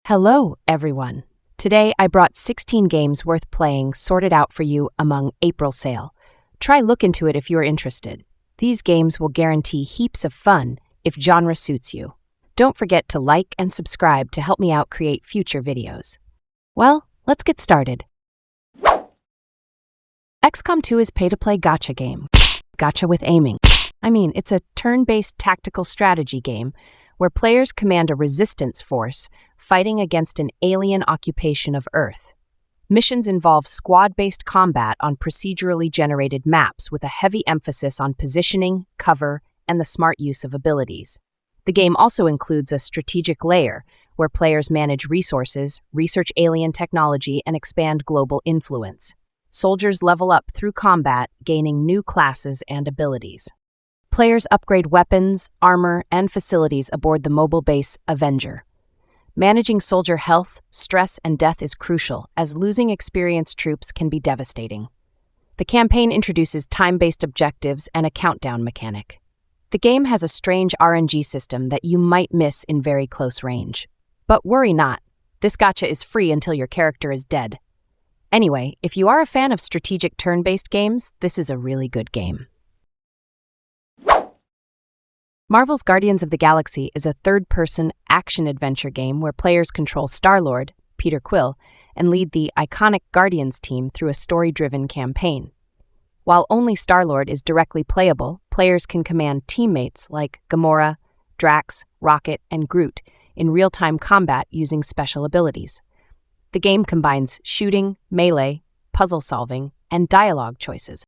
Hello, everyone. Today I brought 16 games worth playing sorted out for you among April sale. Try look into it if you're interested. These games will guarantee heaps of fun if genre suits you. Don't forget to like and subscribe to help me out create future videos. Well, let's get started. XCOM 2 is pay-to-play gacha game. Gacha with aiming. It's a turn-based tactical strategy game where players command a resistance force fighting against an alien occupation of Earth. Missions involve squad-based combat on procedurally generated maps with a heavy emphasis on positioning, cover, and the smart use of abilities. The game also includes a strategic layer where players manage resources, research alien technology, and expand global influence. Soldiers level up through combat, gaining new classes and abilities. Players upgrade weapons, armor, and facilities aboard the mobile base Avenger. Managing soldier health, stress, and death is crucial, as losing experienced troops can be devastating. The campaign introduces time-based objectives and a countdown mechanic. The game has a strange RNG system that you might miss in very close range. But worry not, this gacha is free until your character is dead. Anyway, if you are a fan of strategic turn-based games, this is a really good game. Marvel's Guardians of the Galaxy is a third-person action-adventure game where players control Star-Lord, Peter Quill, and lead the iconic Guardians team through a story-driven campaign. While only Star-Lord is directly playable, players can command teammates like Gamora, Drax, Rocket, and Groot in real-time combat using special abilities. The game combines shooting, melee, puzzle-solving, and dialogue choices.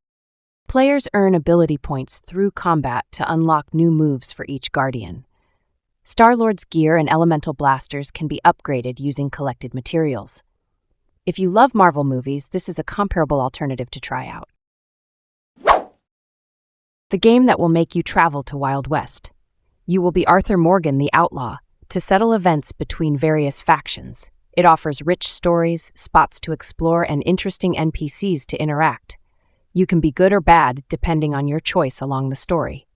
Players earn ability points through combat to unlock new moves for each Guardian. Star-Lord's gear and elemental blasters can be upgraded using collected materials. If you love Marvel movies, this is a comparable alternative to try out. The game that will make you travel to Wild West. You will be Arthur Morgan the Outlaw to settle events between various factions. It offers rich stories, spots to explore, and interesting NPCs to interact. You can be good or bad depending on your choice along the story.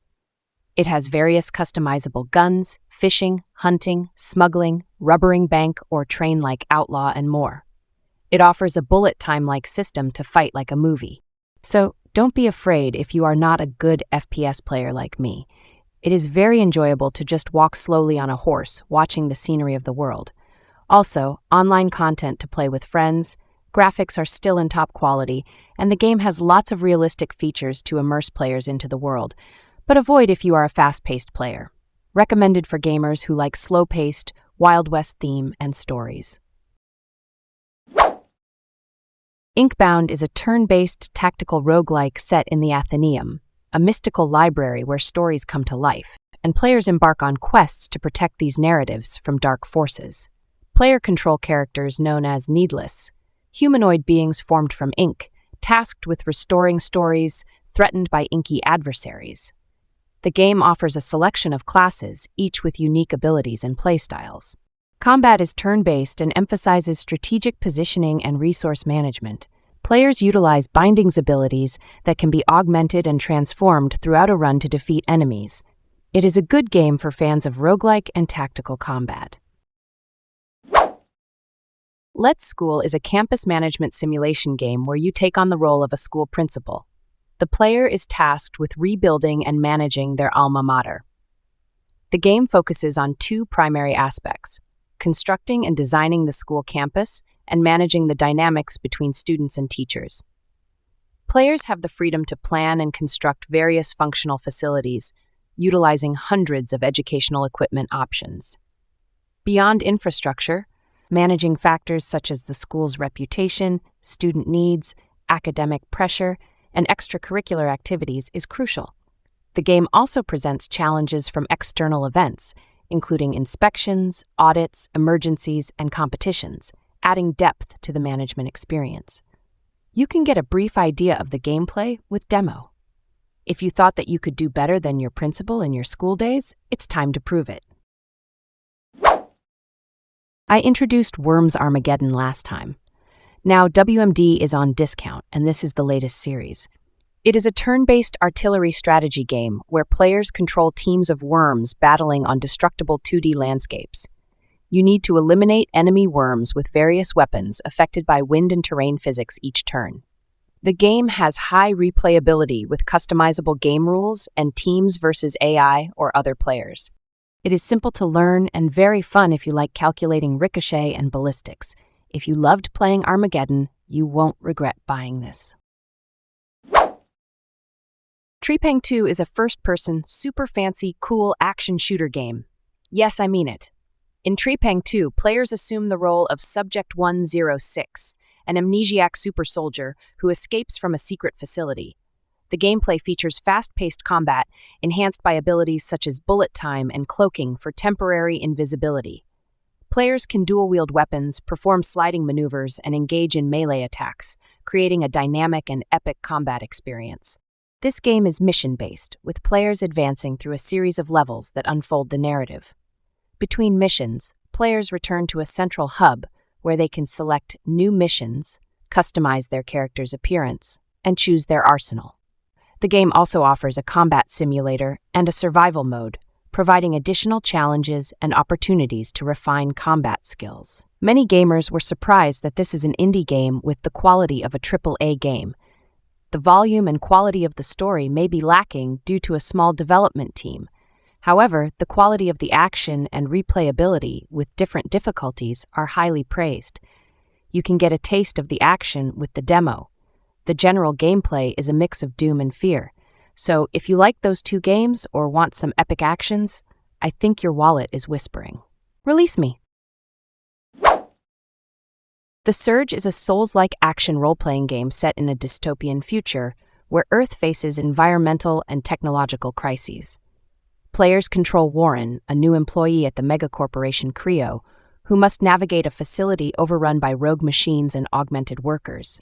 It has various customizable guns, fishing, hunting, smuggling, rubbering bank, or train-like outlaw, and more. It offers a bullet time-like system to fight like a movie. So don't be afraid if you are not a good FPS player like me. It is very enjoyable to just walk slowly on a horse, watching the scenery of the world. Also, online content to play with friends. Graphics are still in top quality, and the game has lots of realistic features to immerse players into the world, but avoid if you are a fast-paced player. Recommended for gamers who like slow-paced, Wild West theme and stories. Inkbound is a turn-based tactical roguelike set in the Athenaeum, a mystical library where stories come to life, and players embark on quests to protect these narratives from dark forces. Player control characters known as Needless, humanoid beings formed from ink, tasked with restoring stories threatened by inky adversaries. The game offers a selection of classes, each with unique abilities and playstyles. Combat is turn-based and emphasizes strategic positioning and resource management. Players utilize bindings abilities that can be augmented and transformed throughout a run to defeat enemies. It is a good game for fans of roguelike and tactical combat. Let's School is a campus management simulation game where you take on the role of a school principal. The player is tasked with rebuilding and managing their alma mater. The game focuses on two primary aspects: constructing and designing the school campus and managing the dynamics between students and teachers. Players have the freedom to plan and construct various functional facilities, utilizing hundreds of educational equipment options. Beyond infrastructure, managing factors such as the school's reputation, student needs, academic pressure, and extracurricular activities is crucial. The game also presents challenges from external events, including inspections, audits, emergencies, and competitions, adding depth to the management experience. You can get a brief idea of the gameplay with demo. If you thought that you could do better than your principal in your school days, it's time to prove it. I introduced Worms Armageddon last time. Now W.M.D is on discount, and this is the latest series. It is a turn-based artillery strategy game where players control teams of worms battling on destructible 2D landscapes. You need to eliminate enemy worms with various weapons affected by wind and terrain physics each turn. The game has high replayability with customizable game rules and teams versus AI or other players. It is simple to learn and very fun if you like calculating ricochet and ballistics. If you loved playing Armageddon, you won't regret buying this. Trepang 2 is a first-person, super fancy, cool action shooter game. Yes, I mean it. In Trepang 2, players assume the role of Subject 106, an amnesiac super soldier who escapes from a secret facility. The gameplay features fast-paced combat, enhanced by abilities such as bullet time and cloaking for temporary invisibility. Players can dual-wield weapons, perform sliding maneuvers, and engage in melee attacks, creating a dynamic and epic combat experience. This game is mission-based, with players advancing through a series of levels that unfold the narrative. Between missions, players return to a central hub where they can select new missions, customize their character's appearance, and choose their arsenal. The game also offers a combat simulator and a survival mode, providing additional challenges and opportunities to refine combat skills. Many gamers were surprised that this is an indie game with the quality of a AAA game. The volume and quality of the story may be lacking due to a small development team. However, the quality of the action and replayability with different difficulties are highly praised. You can get a taste of the action with the demo. The general gameplay is a mix of doom and fear. So if you like those two games or want some epic actions, I think your wallet is whispering. Release me. The Surge is a Souls-like action role-playing game set in a dystopian future where Earth faces environmental and technological crises. Players control Warren, a new employee at the megacorporation Creo, who must navigate a facility overrun by rogue machines and augmented workers.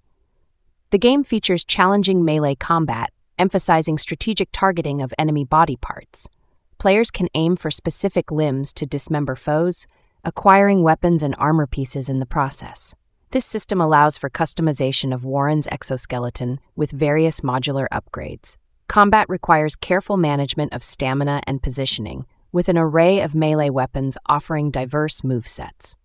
The game features challenging melee combat, emphasizing strategic targeting of enemy body parts. Players can aim for specific limbs to dismember foes, acquiring weapons and armor pieces in the process. This system allows for customization of Warren's exoskeleton with various modular upgrades. Combat requires careful management of stamina and positioning, with an array of melee weapons offering diverse movesets.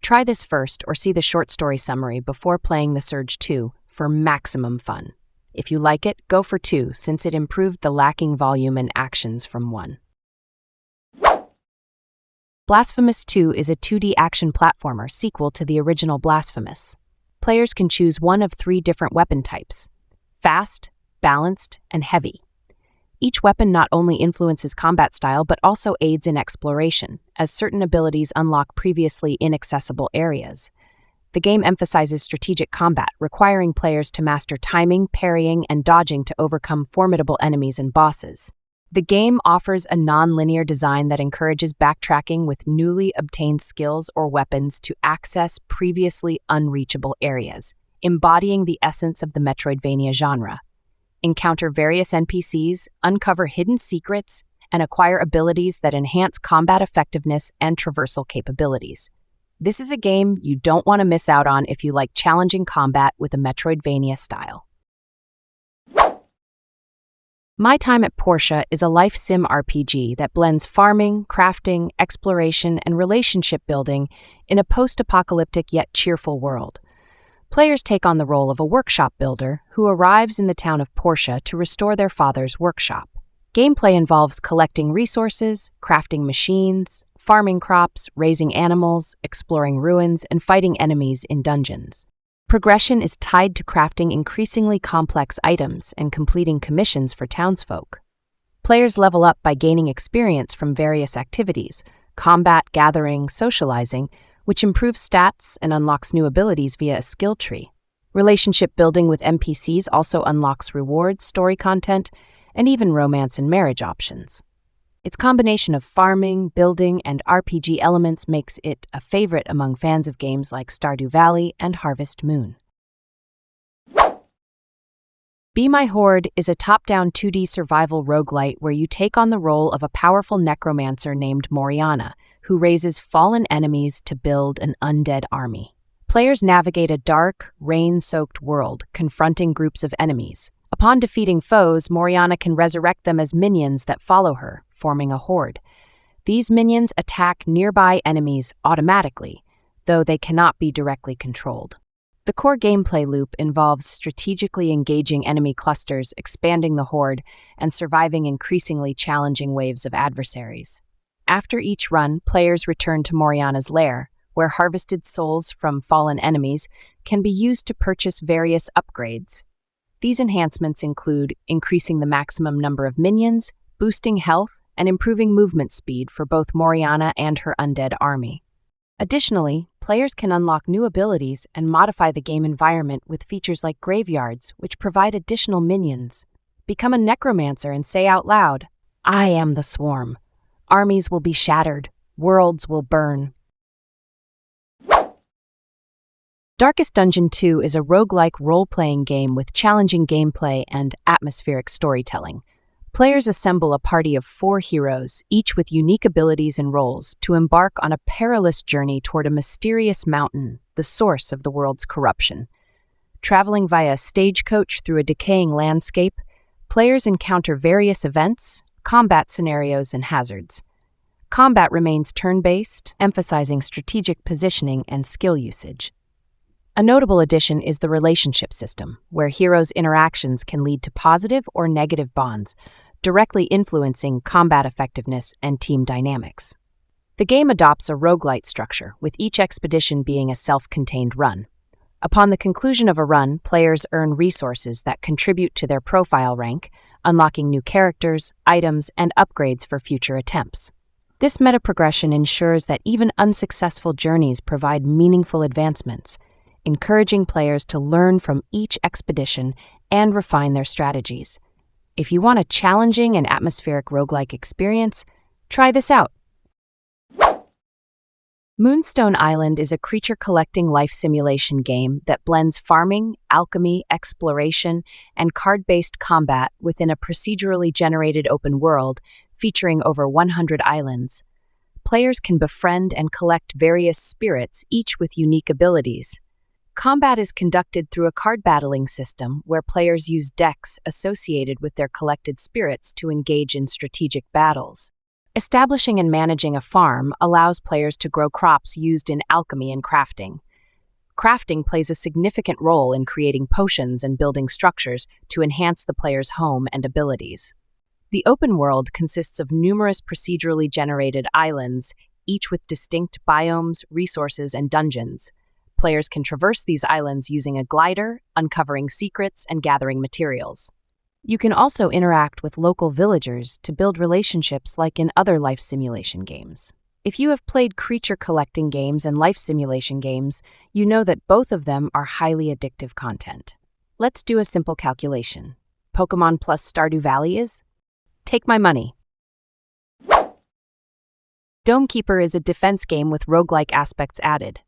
Try this first or see the short story summary before playing The Surge 2 for maximum fun. If you like it, go for 2 since it improved the lacking volume and actions from 1. Balsphemoous 2 is a 2D action platformer sequel to the original Balsphemoous. Players can choose one of 3 different weapon types: fast, balanced, and heavy. Each weapon not only influences combat style but also aids in exploration, as certain abilities unlock previously inaccessible areas. The game emphasizes strategic combat, requiring players to master timing, parrying, and dodging to overcome formidable enemies and bosses. The game offers a non-linear design that encourages backtracking with newly obtained skills or weapons to access previously unreachable areas, embodying the essence of the Metroidvania genre. Encounter various NPCs, uncover hidden secrets, and acquire abilities that enhance combat effectiveness and traversal capabilities. This is a game you don't want to miss out on if you like challenging combat with a Metroidvania style. My Time at Portia is a life sim RPG that blends farming, crafting, exploration, and relationship building in a post-apocalyptic yet cheerful world. Players take on the role of a workshop builder who arrives in the town of Portia to restore their father's workshop. Gameplay involves collecting resources, crafting machines, farming crops, raising animals, exploring ruins, and fighting enemies in dungeons. Progression is tied to crafting increasingly complex items and completing commissions for townsfolk. Players level up by gaining experience from various activities: combat, gathering, socializing, which improves stats and unlocks new abilities via a skill tree. Relationship building with NPCs also unlocks rewards, story content, and even romance and marriage options. Its combination of farming, building, and RPG elements makes it a favorite among fans of games like Stardew Valley and Harvest Moon. Be My Horde is a top-down 2D survival roguelite where you take on the role of a powerful necromancer named Moriana, who raises fallen enemies to build an undead army. Players navigate a dark, rain-soaked world, confronting groups of enemies. Upon defeating foes, Moriana can resurrect them as minions that follow her, forming a horde. These minions attack nearby enemies automatically, though they cannot be directly controlled. The core gameplay loop involves strategically engaging enemy clusters, expanding the horde, and surviving increasingly challenging waves of adversaries. After each run, players return to Moriana's lair, where harvested souls from fallen enemies can be used to purchase various upgrades. These enhancements include increasing the maximum number of minions, boosting health, and improving movement speed for both Moriana and her undead army. Additionally, players can unlock new abilities and modify the game environment with features like graveyards, which provide additional minions. Become a necromancer and say out loud, "I am the swarm." Armies will be shattered, worlds will burn. Darkest Dungeon 2 is a roguelike role-playing game with challenging gameplay and atmospheric storytelling. Players assemble a party of 4 heroes, each with unique abilities and roles, to embark on a perilous journey toward a mysterious mountain, the source of the world's corruption. Traveling via stagecoach through a decaying landscape, players encounter various events, combat scenarios, and hazards. Combat remains turn-based, emphasizing strategic positioning and skill usage. A notable addition is the relationship system, where heroes' interactions can lead to positive or negative bonds, directly influencing combat effectiveness and team dynamics. The game adopts a roguelite structure, with each expedition being a self-contained run. Upon the conclusion of a run, players earn resources that contribute to their profile rank, unlocking new characters, items, and upgrades for future attempts. This meta-progression ensures that even unsuccessful journeys provide meaningful advancements, encouraging players to learn from each expedition and refine their strategies. If you want a challenging and atmospheric roguelike experience, try this out. Moonstone Island is a creature-collecting life simulation game that blends farming, alchemy, exploration, and card-based combat within a procedurally generated open world featuring over 100 islands. Players can befriend and collect various spirits, each with unique abilities. Combat is conducted through a card battling system where players use decks associated with their collected spirits to engage in strategic battles. Establishing and managing a farm allows players to grow crops used in alchemy and crafting. Crafting plays a significant role in creating potions and building structures to enhance the player's home and abilities. The open world consists of numerous procedurally generated islands, each with distinct biomes, resources, and dungeons. Players can traverse these islands using a glider, uncovering secrets, and gathering materials. You can also interact with local villagers to build relationships like in other life simulation games. If you have played creature collecting games and life simulation games, you know that both of them are highly addictive content. Let's do a simple calculation. Pokemon plus Stardew Valley is? Take my money. Dome Keeper is a defense game with roguelike aspects added.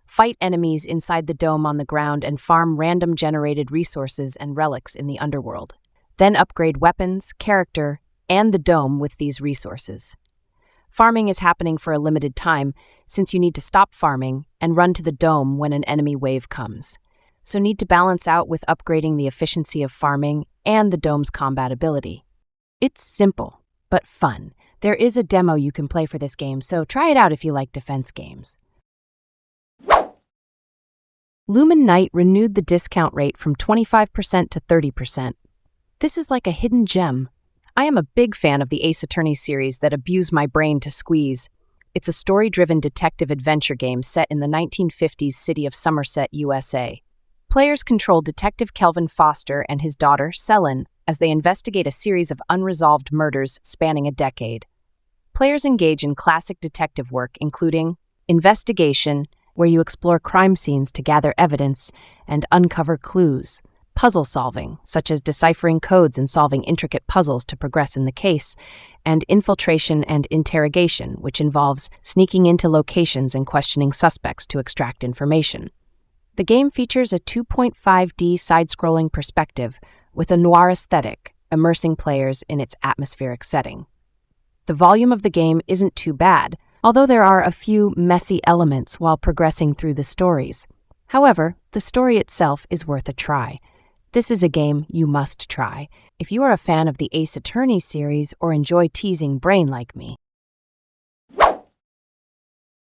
Fight enemies inside the dome on the ground and farm random generated resources and relics in the underworld. Then upgrade weapons, character, and the dome with these resources. Farming is happening for a limited time, since you need to stop farming and run to the dome when an enemy wave comes. So need to balance out with upgrading the efficiency of farming and the dome's combat ability. It's simple, but fun. There is a demo you can play for this game, so try it out if you like defense games. LumineNight renewed the discount rate from 25% to 30%. This is like a hidden gem. I am a big fan of the Ace Attorney series that abuse my brain to squeeze. It's a story-driven detective adventure game set in the 1950s city of Somerset, USA. Players control Detective Kelvin Foster and his daughter, Selin, as they investigate a series of unresolved murders spanning a decade. Players engage in classic detective work, including investigation, where you explore crime scenes to gather evidence and uncover clues, puzzle solving, such as deciphering codes and solving intricate puzzles to progress in the case, and infiltration and interrogation, which involves sneaking into locations and questioning suspects to extract information. The game features a 2.5D side-scrolling perspective with a noir aesthetic, immersing players in its atmospheric setting. The volume of the game isn't too bad, although there are a few messy elements while progressing through the stories. However, the story itself is worth a try. This is a game you must try if you are a fan of the Ace Attorney series or enjoy teasing brain like me.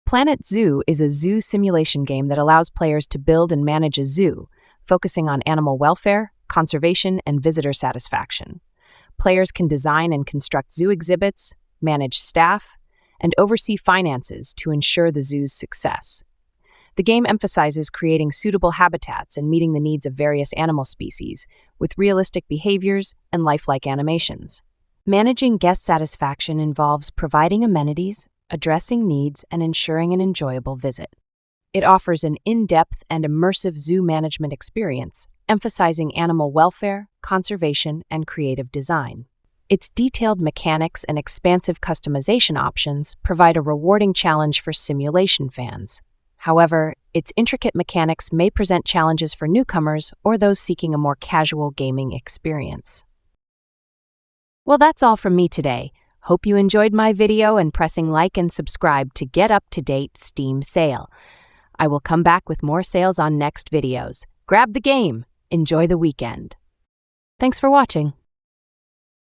Planet Zoo is a zoo simulation game that allows players to build and manage a zoo, focusing on animal welfare, conservation, and visitor satisfaction. Players can design and construct zoo exhibits, manage staff, and oversee finances to ensure the zoo's success. The game emphasizes creating suitable habitats and meeting the needs of various animal species, with realistic behaviors and lifelike animations. Managing guest satisfaction involves providing amenities, addressing needs, and ensuring an enjoyable visit. It offers an in-depth and immersive zoo management experience, emphasizing animal welfare, conservation, and creative design. Its detailed mechanics and expansive customization options provide a rewarding challenge for simulation fans. However, its intricate mechanics may present challenges for newcomers or those seeking a more casual gaming experience. Well, that's all from me today. Hope you enjoyed my video and pressing like and subscribe to get up-to-date Steam sale. I will come back with more sales on next videos. Grab the game! Enjoy the weekend. Thanks for watching.